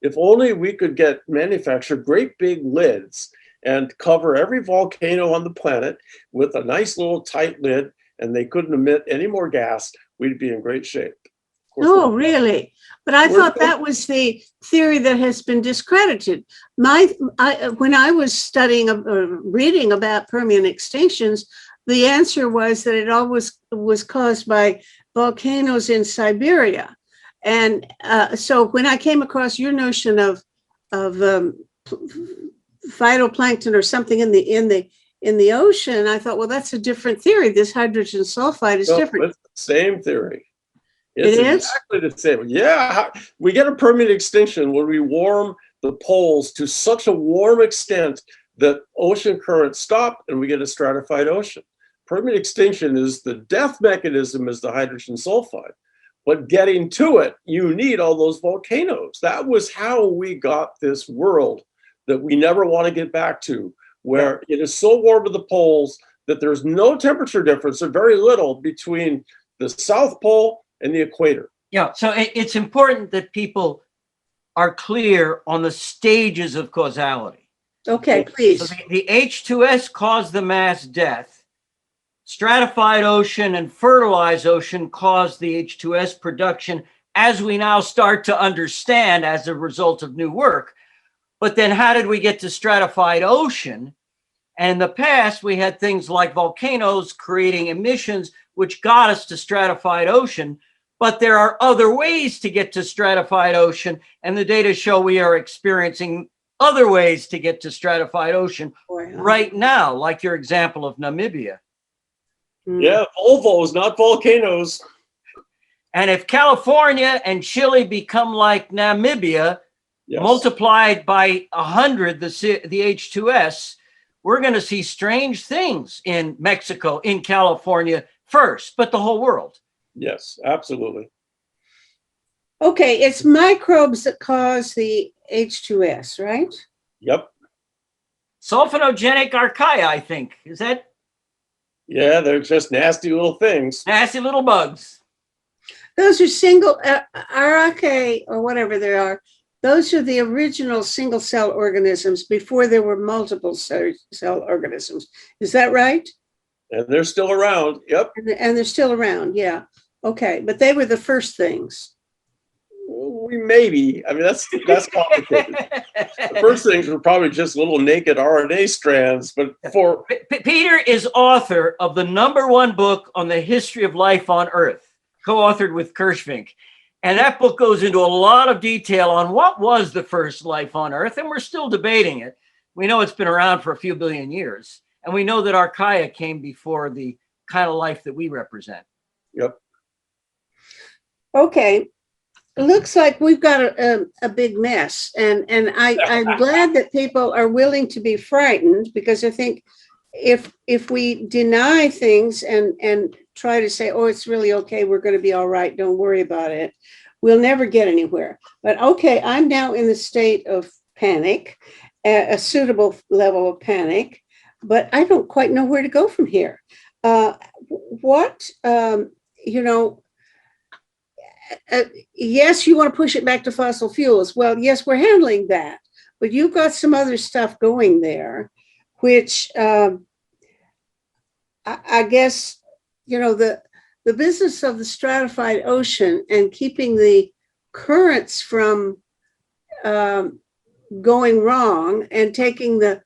B: If only we could manufacture great big lids and cover every volcano on the planet with a nice little tight lid, and they couldn't emit any more gas, we'd be in great shape.
A: Oh, really? But I thought that was the theory that has been discredited. When I was studying or reading about Permian extinctions, the answer was that it always was caused by volcanoes in Siberia. And so when I came across your notion of phytoplankton or something in the ocean, I thought, well, that's a different theory. This hydrogen sulfide is different.
B: It's the same theory.
A: It's
B: exactly the same. Yeah, we get a Permian extinction when we warm the poles to such a warm extent that ocean currents stop and we get a stratified ocean. Permian extinction is the death mechanism is the hydrogen sulfide. But getting to it, you need all those volcanoes. That was how we got this world that we never want to get back to, where it is so warm at the poles that there's no temperature difference or very little between the South Pole and the equator.
C: Yeah, so it's important that people are clear on the stages of causality.
A: Okay, please.
C: So the H2S caused the mass death. Stratified ocean and fertilized ocean caused the H2S production, as we now start to understand as a result of new work. But then how did we get to stratified ocean? And in the past, we had things like volcanoes creating emissions, which got us to stratified ocean. But there are other ways to get to stratified ocean. And the data show we are experiencing other ways to get to stratified ocean right now, like your example of Namibia.
B: Yeah, volvos, not volcanoes.
C: And if California and Chile become like Namibia, multiplied by 100, the H2S, we're going to see strange things in Mexico, in California first, but the whole world.
B: Yes, absolutely.
A: Okay, it's microbes that cause the H2S, right?
B: Yep.
C: Sulfonogenic archaea, I think. Is that?
B: Yeah, they're just nasty little things.
C: Nasty little bugs.
A: Those are single archaea or whatever they are. Those are the original single cell organisms before there were multiple cell organisms. Is that right?
B: And they're still around. Yep.
A: And they're still around. Yeah. Okay. But they were the first things.
B: Maybe. I mean, that's complicated. The first things were probably just little naked RNA strands, but for
C: Peter is author of the #1 book on the history of life on Earth, co-authored with Kirschvink. And that book goes into a lot of detail on what was the first life on Earth, and we're still debating it. We know it's been around for a few billion years, and we know that archaea came before the kind of life that we represent.
B: Yep.
A: Okay. It looks like we've got a big mess, and I'm glad that people are willing to be frightened, because I think if we deny things and try to say, oh, it's really okay, we're going to be all right, don't worry about it, we'll never get anywhere. But okay, I'm now in the state of panic, a suitable level of panic, but I don't quite know where to go from here. what, you know, yes, you want to push it back to fossil fuels. Well, yes, we're handling that, but you've got some other stuff going there, which I guess, you know, the business of the stratified ocean and keeping the currents from going wrong and taking the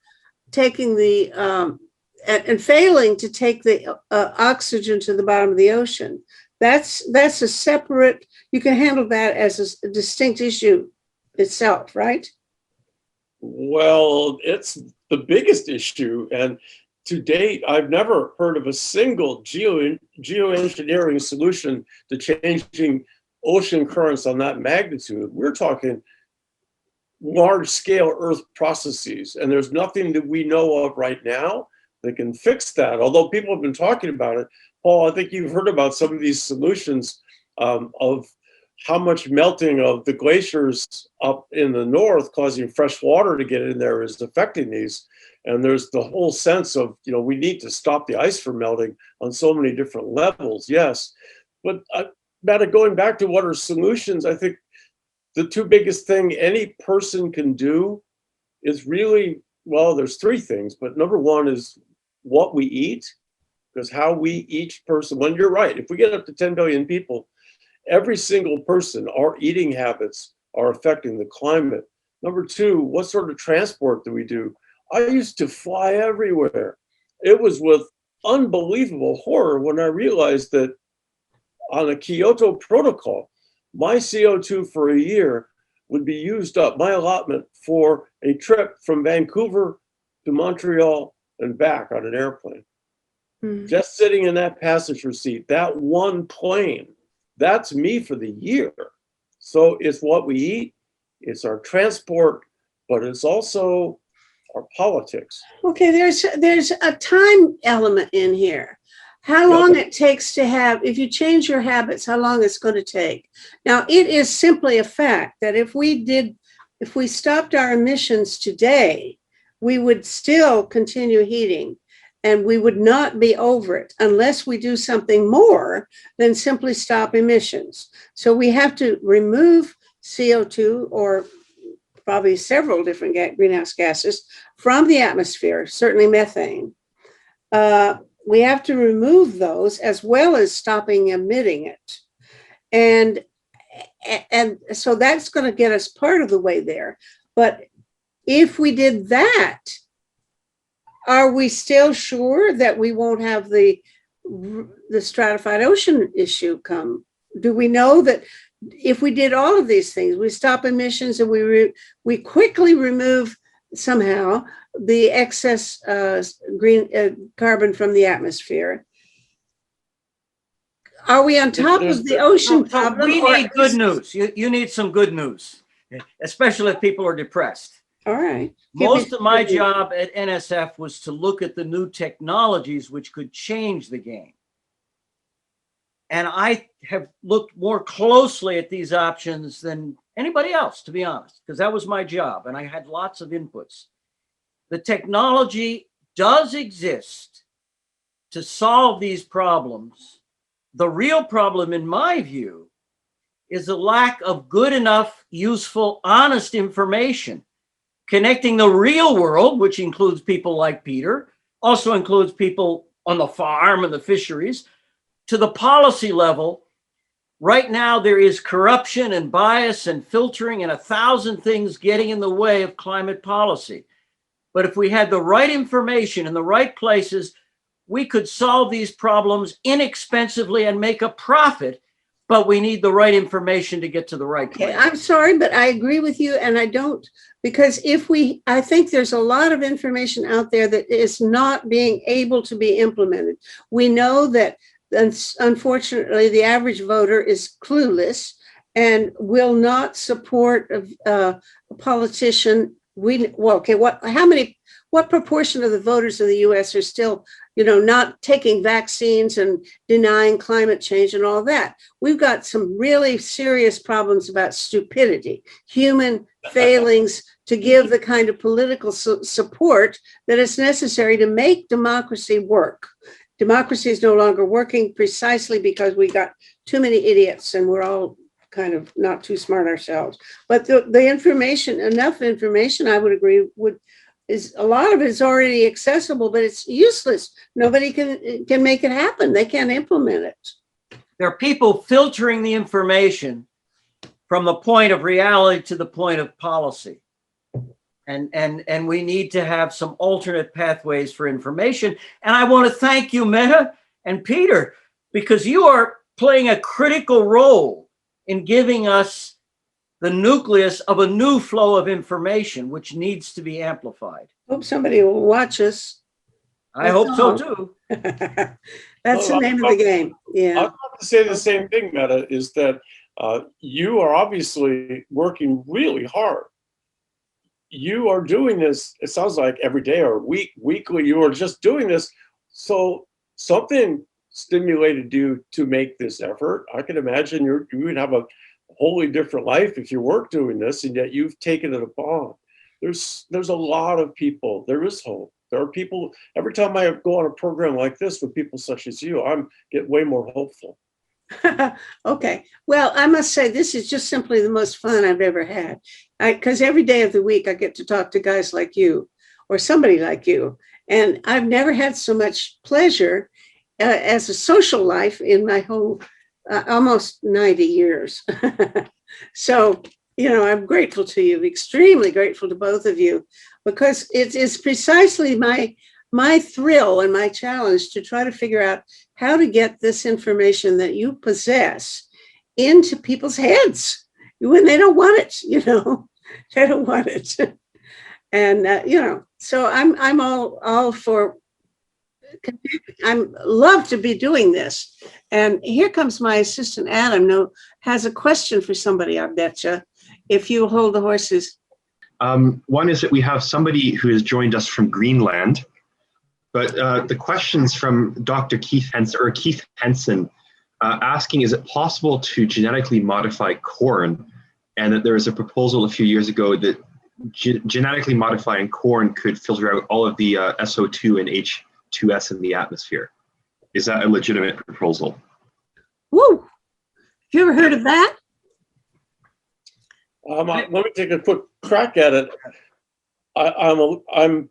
A: and failing to take the oxygen to the bottom of the ocean. That's a separate. You can handle that as a distinct issue itself, right?
B: Well, it's the biggest issue, and to date, I've never heard of a single geoengineering solution to changing ocean currents on that magnitude. We're talking large-scale Earth processes, and there's nothing that we know of right now that can fix that. Although people have been talking about it, Paul, I think you've heard about some of these solutions of how much melting of the glaciers up in the north causing fresh water to get in there is affecting these. And there's the whole sense of, you know, we need to stop the ice from melting on so many different levels, yes. But Matt, going back to what are solutions, I think the two biggest thing any person can do is really, well, there's three things, but number one is what we eat, because how we, each person, when you're right, if we get up to 10 billion people, every single person, our eating habits are affecting the climate. Number two, what sort of transport do we do? I used to fly everywhere. It was with unbelievable horror when I realized that on a Kyoto protocol, my CO2 for a year would be used up, my allotment for a trip from Vancouver to Montreal and back on an airplane. Mm-hmm. Just sitting in that passenger seat, that one plane, that's me for the year. So it's what we eat, it's our transport, but it's also our politics.
A: Okay, there's a time element in here. How long it takes to have, if you change your habits, how long it's going to take. Now, it is simply a fact that if we stopped our emissions today, we would still continue heating and we would not be over it unless we do something more than simply stop emissions. So we have to remove CO2 or probably several different greenhouse gases from the atmosphere, certainly methane. We have to remove those as well as stopping emitting it. And so that's going to get us part of the way there. But if we did that, are we still sure that we won't have the stratified ocean issue come? Do we know that if we did all of these things, we stop emissions and we quickly remove somehow the excess green carbon from the atmosphere, are we on top of the ocean problem?
C: We need good news. You need some good news, especially if people are depressed.
A: All right.
C: Most of my job at NSF was to look at the new technologies which could change the game. And I have looked more closely at these options than anybody else, to be honest, because that was my job and I had lots of inputs. The technology does exist to solve these problems. The real problem, in my view, is the lack of good enough, useful, honest information connecting the real world, which includes people like Peter, also includes people on the farm and the fisheries, to the policy level. Right now, there is corruption and bias and filtering and 1,000 things getting in the way of climate policy. But if we had the right information in the right places, we could solve these problems inexpensively and make a profit, but we need the right information to get to the right place.
A: Okay, I'm sorry, but I agree with you, and I don't, because I think there's a lot of information out there that is not being able to be implemented. We know that, unfortunately, the average voter is clueless and will not support a politician. What proportion of the voters in the U.S. are still, not taking vaccines and denying climate change and all that? We've got some really serious problems about stupidity, human failings to give the kind of political support that is necessary to make democracy work. democracy is no longer working precisely because we got too many idiots and we're all kind of not too smart ourselves. But the information, enough information, I would agree, is a lot of it is already accessible, but it's useless. Nobody can make it happen. They can't implement it.
C: There are people filtering the information from the point of reality to the point of policy. And we need to have some alternate pathways for information. And I want to thank you, Meta and Peter, because you are playing a critical role in giving us the nucleus of a new flow of information, which needs to be amplified.
A: Hope somebody will watch us.
C: I hope so too.
A: That's the name of the game. Yeah.
B: I'd love to say the same thing, Meta, is that you are obviously working really hard. You are doing this, it sounds like every day or weekly, you are just doing this. So something stimulated you to make this effort. I can imagine you would have a wholly different life if you weren't doing this, and yet you've taken it upon. There's a lot of people. There is hope. There are people, every time I go on a program like this with people such as you, I get way more hopeful.
A: Okay. Well, I must say this is just simply the most fun I've ever had. Because every day of the week I get to talk to guys like you or somebody like you. And I've never had so much pleasure as a social life in my whole almost 90 years. So, I'm grateful to you, extremely grateful to both of you, because it is precisely my thrill and my challenge to try to figure out how to get this information that you possess into people's heads when they don't want it, they don't want it. And, so I'm all for, I'm love to be doing this. And here comes my assistant, Adam, has a question for somebody, I betcha, if you hold the horses.
D: One is that we have somebody who has joined us from Greenland. But the question's from Dr. Keith Henson, asking, is it possible to genetically modify corn? And that there was a proposal a few years ago that genetically modifying corn could filter out all of the SO2 and H2S in the atmosphere. Is that a legitimate proposal?
A: Woo! Have you ever heard of that?
B: Let me take a quick crack at it. I'm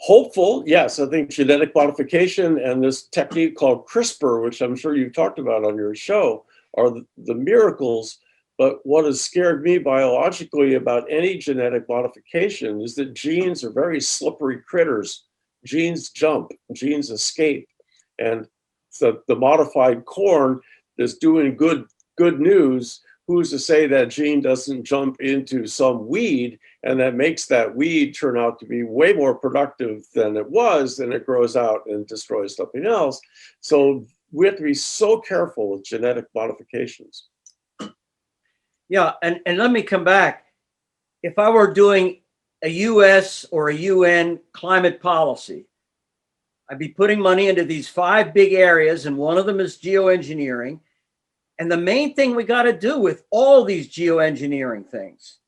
B: hopeful, yes. I think genetic modification and this technique called CRISPR, which I'm sure you've talked about on your show, are the miracles. But what has scared me biologically about any genetic modification is that genes are very slippery critters. Genes jump, genes escape. And so the modified corn is doing good news. Who's to say that gene doesn't jump into some weed and that makes that weed turn out to be way more productive than it was, and it grows out and destroys something else. So we have to be so careful with genetic modifications.
C: Yeah, and let me come back. If I were doing a US or a UN climate policy, I'd be putting money into these 5 big areas, and one of them is geoengineering. And the main thing we got to do with all these geoengineering things,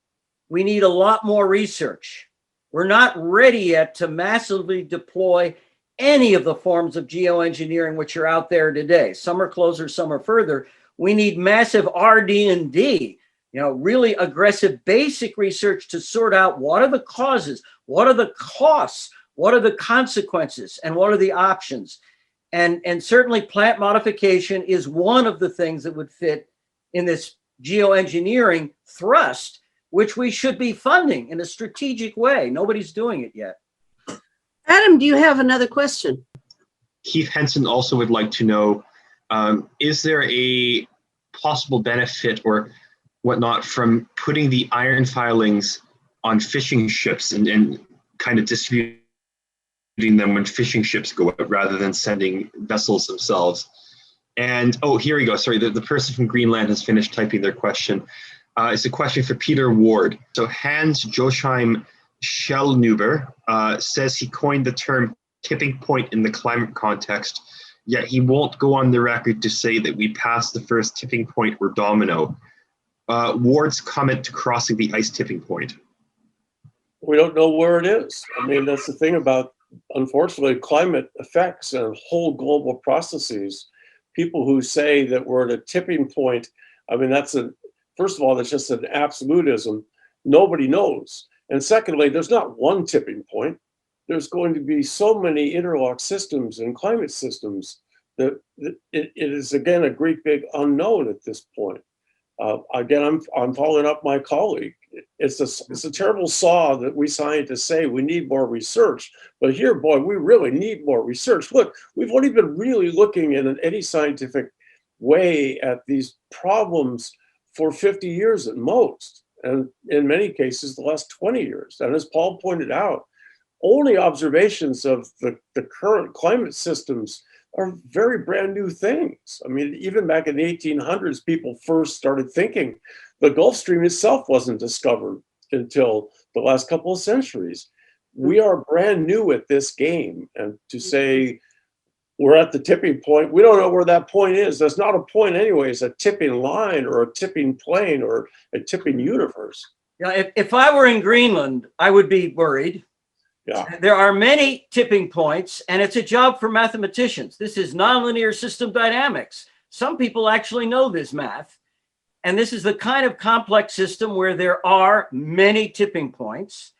C: we need a lot more research. We're not ready yet to massively deploy any of the forms of geoengineering which are out there today. Some are closer, some are further. We need massive RD&D, really aggressive basic research to sort out what are the causes, what are the costs, what are the consequences, and what are the options. And certainly plant modification is one of the things that would fit in this geoengineering thrust, which we should be funding in a strategic way. Nobody's doing it yet.
A: Adam, do you have another question?
D: Keith Henson also would like to know, is there a possible benefit or whatnot from putting the iron filings on fishing ships and kind of distributing them when fishing ships go out rather than sending vessels themselves? And here we go. Sorry, the person from Greenland has finished typing their question. It's a question for Peter Ward. So Hans Josheim Schellnhuber says he coined the term tipping point in the climate context, yet he won't go on the record to say that we passed the first tipping point or domino. Ward's comment to crossing the ice tipping point.
B: We don't know where it is. I mean, that's the thing about unfortunately, climate affects and whole global processes. People who say that we're at a tipping point, I mean, first of all, that's just an absolutism. Nobody knows. And secondly, there's not one tipping point. There's going to be so many interlocked systems and climate systems that it is, again, a great big unknown at this point. Again, I'm following up my colleague. It's a terrible saw that we scientists say we need more research, but here, boy, we really need more research. Look, we've only been really looking in any scientific way at these problems for 50 years at most, and in many cases, the last 20 years. And as Paul pointed out, only observations of the current climate systems are very brand new things. I mean, even back in the 1800s, people first started thinking. The Gulf Stream itself wasn't discovered until the last couple of centuries. We are brand new at this game. And to say we're at the tipping point, we don't know where that point is. There's not a point anyway. It's a tipping line or a tipping plane or a tipping universe.
C: Yeah, if I were in Greenland, I would be worried.
B: Yeah.
C: There are many tipping points, and it's a job for mathematicians. This is nonlinear system dynamics. Some people actually know this math. And this is the kind of complex system where there are many tipping points.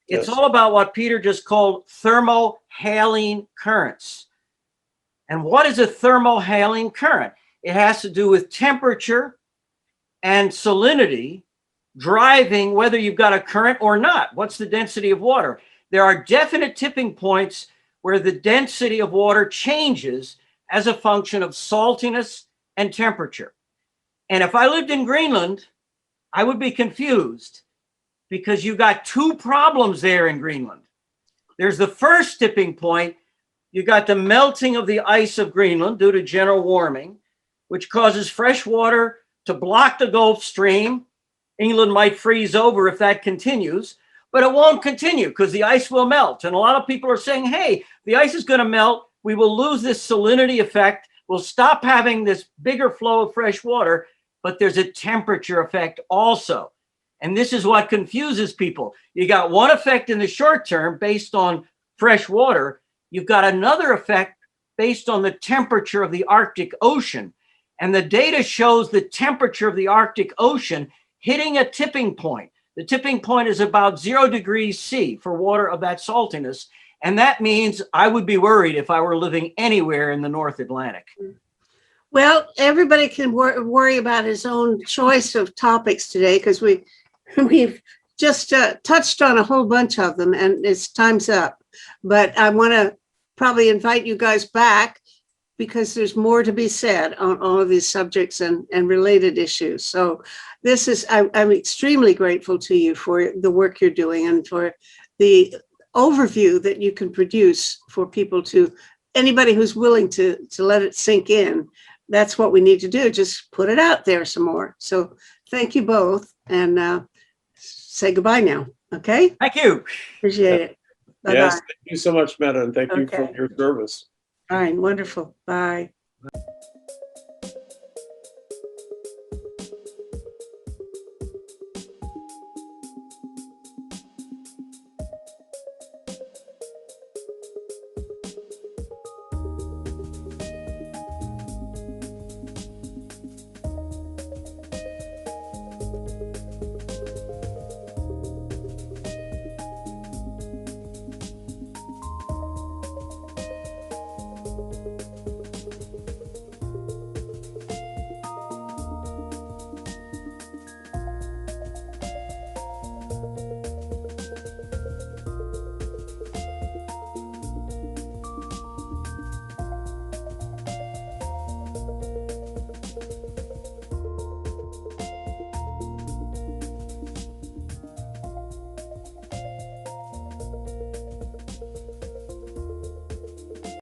C: It's all about what Peter just called thermohaline currents. And what is a thermohaline current? It has to do with temperature and salinity driving whether you've got a current or not. What's the density of water? There are definite tipping points where the density of water changes as a function of saltiness and temperature. And if I lived in Greenland, I would be confused because you got two problems there in Greenland. There's the first tipping point. You got the melting of the ice of Greenland due to general warming, which causes fresh water to block the Gulf Stream. England might freeze over if that continues, but it won't continue because the ice will melt. And a lot of people are saying, hey, the ice is going to melt. We will lose this salinity effect. We'll stop having this bigger flow of fresh water, but there's a temperature effect also. And this is what confuses people. You got one effect in the short term based on fresh water. You've got another effect based on the temperature of the Arctic Ocean. And the data shows the temperature of the Arctic Ocean hitting a tipping point. The tipping point is about 0 degrees C for water of that saltiness. And that means I would be worried if I were living anywhere in the North Atlantic.
A: Well, everybody can worry about his own choice of topics today because we've just touched on a whole bunch of them and it's time's up. But I want to probably invite you guys back because there's more to be said on all of these subjects and related issues. So this is, I'm extremely grateful to you for the work you're doing and for the overview that you can produce for people to, anybody who's willing to let it sink in. That's what we need to do. Just put it out there some more. So thank you both and say goodbye now. Okay.
C: Thank you.
A: Appreciate it. Bye-bye.
B: Yes. Thank you so much, Meta. And thank you for
A: Okay.
B: your service.
A: Fine. Wonderful. Bye.